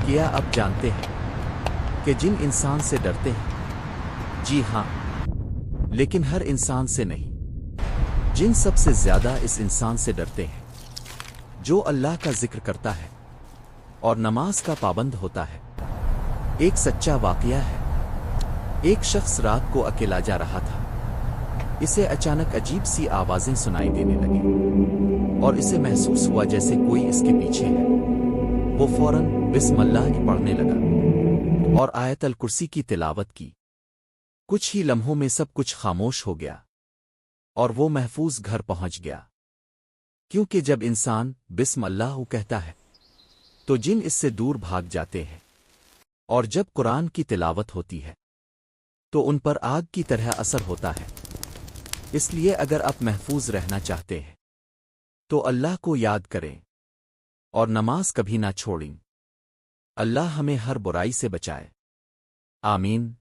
کیا اب جانتے ہیں کہ جن انسان سے ڈرتے ہیں؟ جی ہاں، لیکن ہر انسان سے نہیں۔ جن سب سے زیادہ اس انسان سے ڈرتے ہیں جو اللہ کا ذکر کرتا ہے اور نماز کا پابند ہوتا ہے۔ ایک سچا واقعہ ہے۔ ایک شخص رات کو اکیلا جا رہا تھا۔ اسے اچانک عجیب سی آوازیں سنائی دینے لگیں اور اسے محسوس ہوا جیسے کوئی اس کے پیچھے ہے۔ وہ فوراً بسم اللہ پڑھنے لگا اور آیت الکرسی کی تلاوت کی۔ کچھ ہی لمحوں میں سب کچھ خاموش ہو گیا اور وہ محفوظ گھر پہنچ گیا۔ کیونکہ جب انسان بسم اللہ کہتا ہے تو جن اس سے دور بھاگ جاتے ہیں، اور جب قرآن کی تلاوت ہوتی ہے تو ان پر آگ کی طرح اثر ہوتا ہے۔ اس لیے اگر آپ محفوظ رہنا چاہتے ہیں تو اللہ کو یاد کریں اور نماز کبھی نہ چھوڑیں۔ اللہ ہمیں ہر برائی سے بچائے۔ آمین۔